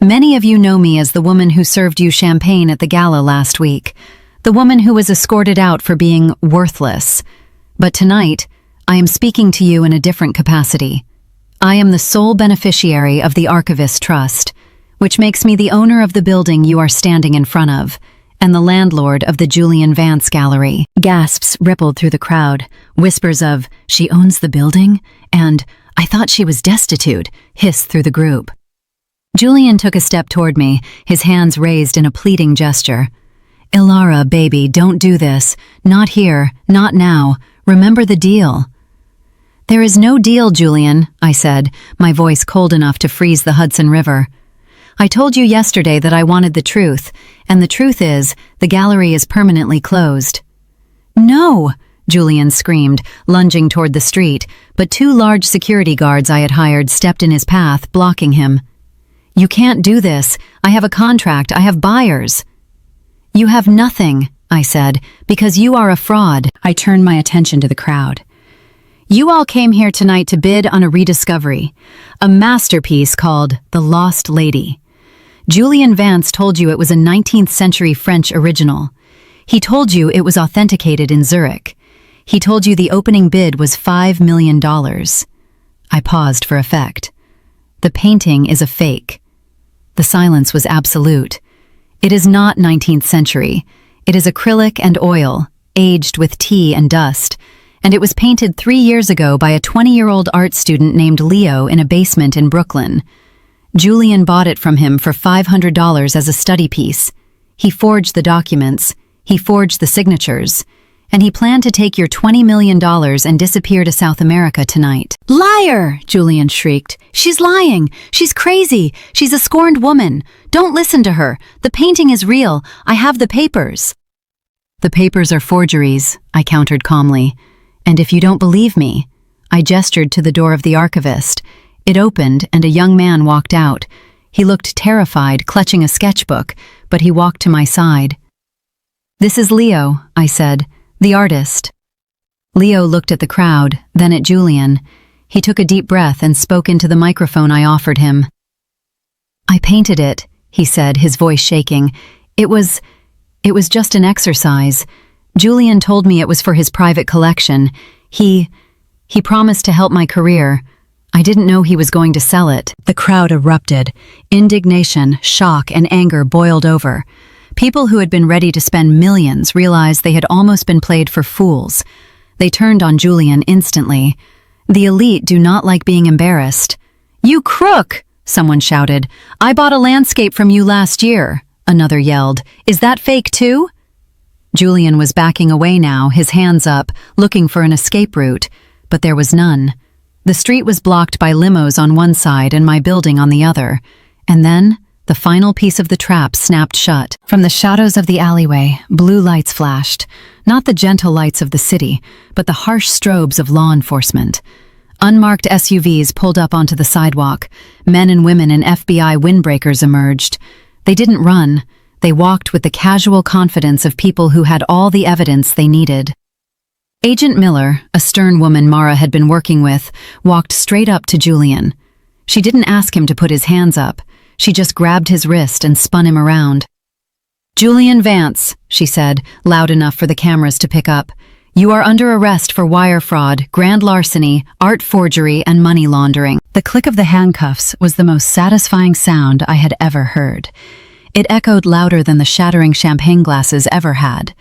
"Many of you know me as the woman who served you champagne at the gala last week, the woman who was escorted out for being worthless. But tonight, I am speaking to you in a different capacity. I am the sole beneficiary of the Archivist Trust, which makes me the owner of the building you are standing in front of, and the landlord of the Julian Vance Gallery." Gasps rippled through the crowd. Whispers of, "She owns the building?" and "I thought she was destitute," hissed through the group. Julian took a step toward me, his hands raised in a pleading gesture. "Elara, baby, don't do this. Not here, not now. Remember the deal." "There is no deal, Julian," I said, my voice cold enough to freeze the Hudson River. "I told you yesterday that I wanted the truth, and the truth is, the gallery is permanently closed." "No!" Julian screamed, lunging toward the street, but 2 large security guards I had hired stepped in his path, blocking him. "You can't do this. I have a contract. I have buyers." "You have nothing," I said, "because you are a fraud." I turned my attention to the crowd. "You all came here tonight to bid on a rediscovery, a masterpiece called The Lost Lady. Julian Vance told you it was a 19th century French original. He told you it was authenticated in Zurich. He told you the opening bid was $5 million. I paused for effect. The painting is a fake. The silence was absolute. It is not 19th century. It is acrylic and oil, aged with tea and dust, and it was painted 3 years ago by a 20-year-old art student named Leo in a basement in Brooklyn. Julian bought it from him for $500 as a study piece. He forged the documents, he forged the signatures, and he planned to take your $20 million and disappear to South America tonight. "Liar!" Julian shrieked. "She's lying! She's crazy! She's a scorned woman! Don't listen to her! The painting is real! I have the papers!" "The papers are forgeries," I countered calmly. "And if you don't believe me..." I gestured to the door of the archivist. It opened and a young man walked out. He looked terrified, clutching a sketchbook, but he walked to my side. "This is Leo," I said, "the artist." Leo looked at the crowd, then at Julian. He took a deep breath and spoke into the microphone I offered him. "I painted it," he said, his voice shaking. It was just an exercise. Julian told me it was for his private collection. He promised to help my career. I didn't know he was going to sell it." The crowd erupted. Indignation, shock, and anger boiled over. People who had been ready to spend millions realized they had almost been played for fools. They turned on Julian instantly. The elite do not like being embarrassed. "You crook!" someone shouted. "I bought a landscape from you last year," another yelled. "Is that fake too?" Julian was backing away now, his hands up, looking for an escape route, but there was none. The street was blocked by limos on one side and my building on the other. And then, the final piece of the trap snapped shut. From the shadows of the alleyway, blue lights flashed. Not the gentle lights of the city, but the harsh strobes of law enforcement. Unmarked SUVs pulled up onto the sidewalk. Men and women in FBI windbreakers emerged. They didn't run. They walked with the casual confidence of people who had all the evidence they needed. Agent Miller, a stern woman Mara had been working with, walked straight up to Julian. She didn't ask him to put his hands up. She just grabbed his wrist and spun him around. "Julian Vance," she said, loud enough for the cameras to pick up. "You are under arrest for wire fraud, grand larceny, art forgery, and money laundering." The click of the handcuffs was the most satisfying sound I had ever heard. It echoed louder than the shattering champagne glasses ever had.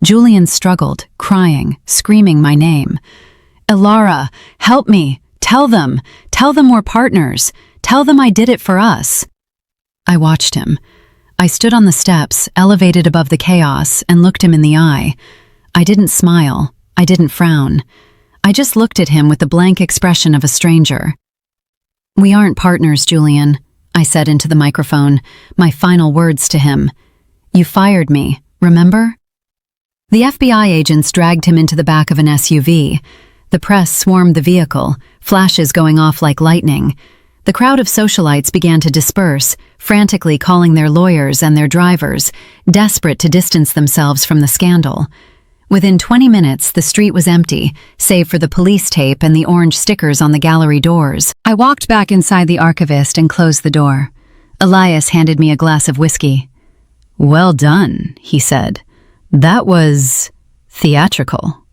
Julian struggled, crying, screaming my name. "Elara, help me! Tell them we're partners! Tell them I did it for us!" I watched him. I stood on the steps, elevated above the chaos, and looked him in the eye. I didn't smile. I didn't frown. I just looked at him with the blank expression of a stranger. "We aren't partners, Julian," I said into the microphone, my final words to him. "You fired me, remember?" The FBI agents dragged him into the back of an SUV. The press swarmed the vehicle, flashes going off like lightning. The crowd of socialites began to disperse, frantically calling their lawyers and their drivers, desperate to distance themselves from the scandal. Within 20 minutes, the street was empty, save for the police tape and the orange stickers on the gallery doors. I walked back inside the archivist and closed the door. Elias handed me a glass of whiskey. "Well done," he said. "That was theatrical."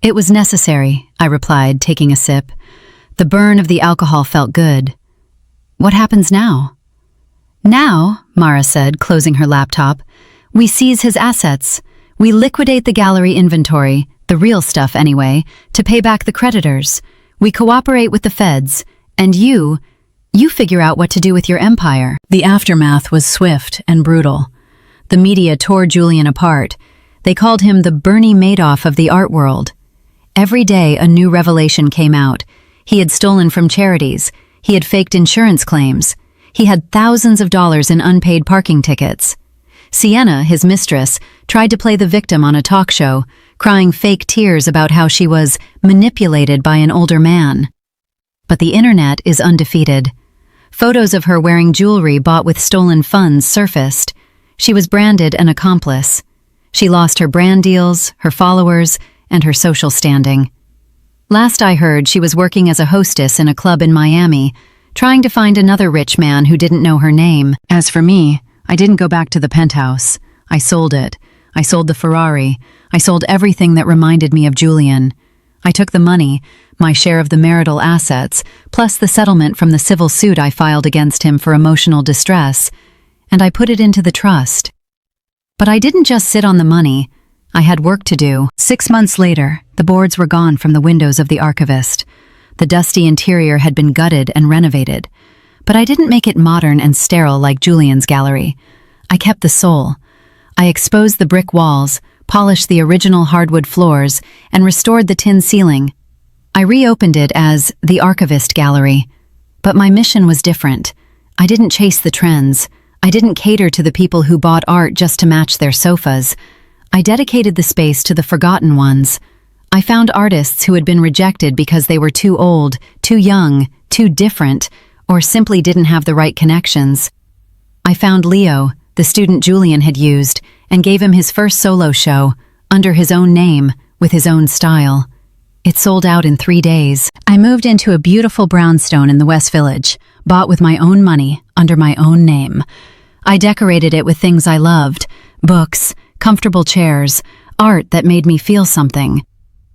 "It was necessary," I replied, taking a sip. The burn of the alcohol felt good. "What happens now?" "Now," Mara said, closing her laptop, "we seize his assets. We liquidate the gallery inventory, the real stuff anyway, to pay back the creditors. We cooperate with the feds, and you figure out what to do with your empire." The aftermath was swift and brutal. The media tore Julian apart. They called him the Bernie Madoff of the art world. Every day a new revelation came out. He had stolen from charities. He had faked insurance claims. He had thousands of dollars in unpaid parking tickets. Sienna, his mistress, tried to play the victim on a talk show, crying fake tears about how she was manipulated by an older man. But the internet is undefeated. Photos of her wearing jewelry bought with stolen funds surfaced. She was branded an accomplice. She lost her brand deals, her followers, and her social standing. Last I heard, she was working as a hostess in a club in Miami, trying to find another rich man who didn't know her name. As for me, I didn't go back to the penthouse. I sold it. I sold the Ferrari. I sold everything that reminded me of Julian. I took the money, my share of the marital assets, plus the settlement from the civil suit I filed against him for emotional distress, and I put it into the trust. But I didn't just sit on the money. I had work to do. 6 months later, the boards were gone from the windows of the archivist. The dusty interior had been gutted and renovated. But I didn't make it modern and sterile like Julian's gallery. I kept the soul. I exposed the brick walls, polished the original hardwood floors, and restored the tin ceiling. I reopened it as the Archivist Gallery. But my mission was different. I didn't chase the trends. I didn't cater to the people who bought art just to match their sofas. I dedicated the space to the forgotten ones. I found artists who had been rejected because they were too old, too young, too different, or simply didn't have the right connections. I found Leo, the student Julian had used, and gave him his first solo show, under his own name, with his own style. It sold out in 3 days. I moved into a beautiful brownstone in the West Village, bought with my own money, under my own name. I decorated it with things I loved: books, comfortable chairs, art that made me feel something.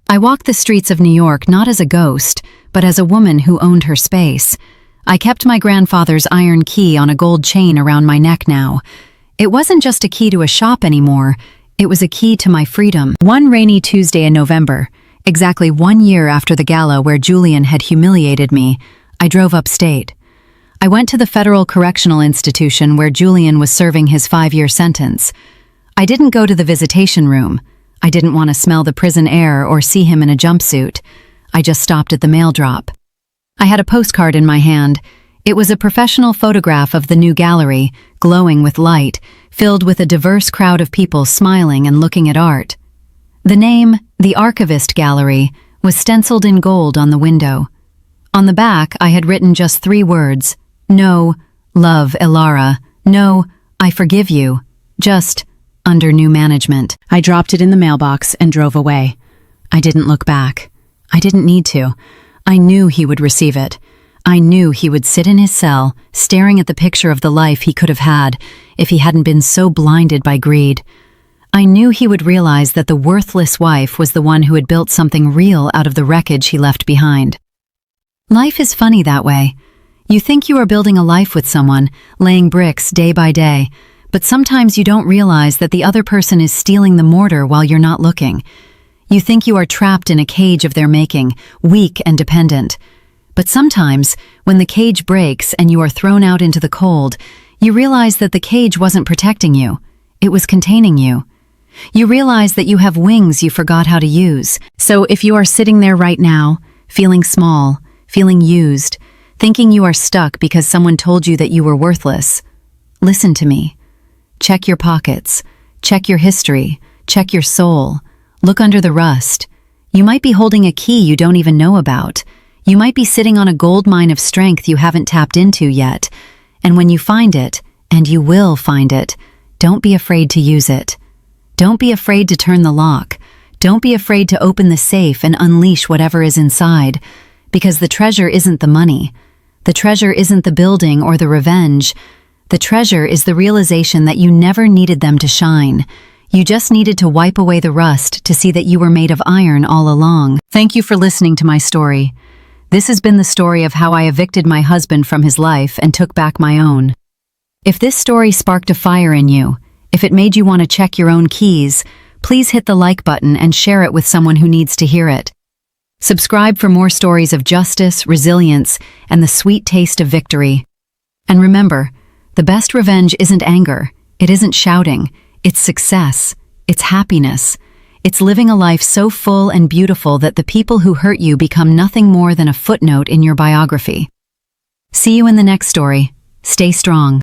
I walked the streets of New York not as a ghost, but as a woman who owned her space. I kept my grandfather's iron key on a gold chain around my neck now. It wasn't just a key to a shop anymore, it was a key to my freedom. One rainy Tuesday in November, exactly 1 year after the gala where Julian had humiliated me, I drove upstate. I went to the Federal Correctional Institution where Julian was serving his 5-year sentence. I didn't go to the visitation room. I didn't want to smell the prison air or see him in a jumpsuit. I just stopped at the mail drop. I had a postcard in my hand. It was a professional photograph of the new gallery, glowing with light, filled with a diverse crowd of people smiling and looking at art. The name, The Archivist Gallery, was stenciled in gold on the window. On the back, I had written just 3 words: "No, love, Elara. No, I forgive you. Just, under new management." I dropped it in the mailbox and drove away. I didn't look back. I didn't need to. I knew he would receive it. I knew he would sit in his cell, staring at the picture of the life he could have had if he hadn't been so blinded by greed. I knew he would realize that the worthless wife was the one who had built something real out of the wreckage he left behind. Life is funny that way. You think you are building a life with someone, laying bricks day by day, but sometimes you don't realize that the other person is stealing the mortar while you're not looking. You think you are trapped in a cage of their making, weak and dependent. But sometimes, when the cage breaks and you are thrown out into the cold, you realize that the cage wasn't protecting you. It was containing you. You realize that you have wings you forgot how to use. So if you are sitting there right now, feeling small, feeling used, thinking you are stuck because someone told you that you were worthless, listen to me. Check your pockets. Check your history. Check your soul. Look under the rust. You might be holding a key you don't even know about. You might be sitting on a gold mine of strength you haven't tapped into yet. And when you find it, and you will find it, don't be afraid to use it. Don't be afraid to turn the lock. Don't be afraid to open the safe and unleash whatever is inside. Because the treasure isn't the money. The treasure isn't the building or the revenge. The treasure is the realization that you never needed them to shine. You just needed to wipe away the rust to see that you were made of iron all along. Thank you for listening to my story. This has been the story of how I evicted my husband from his life and took back my own. If this story sparked a fire in you, if it made you want to check your own keys, please hit the like button and share it with someone who needs to hear it. Subscribe for more stories of justice, resilience, and the sweet taste of victory. And remember, the best revenge isn't anger, it isn't shouting, it's success, it's happiness. It's living a life so full and beautiful that the people who hurt you become nothing more than a footnote in your biography. See you in the next story. Stay strong.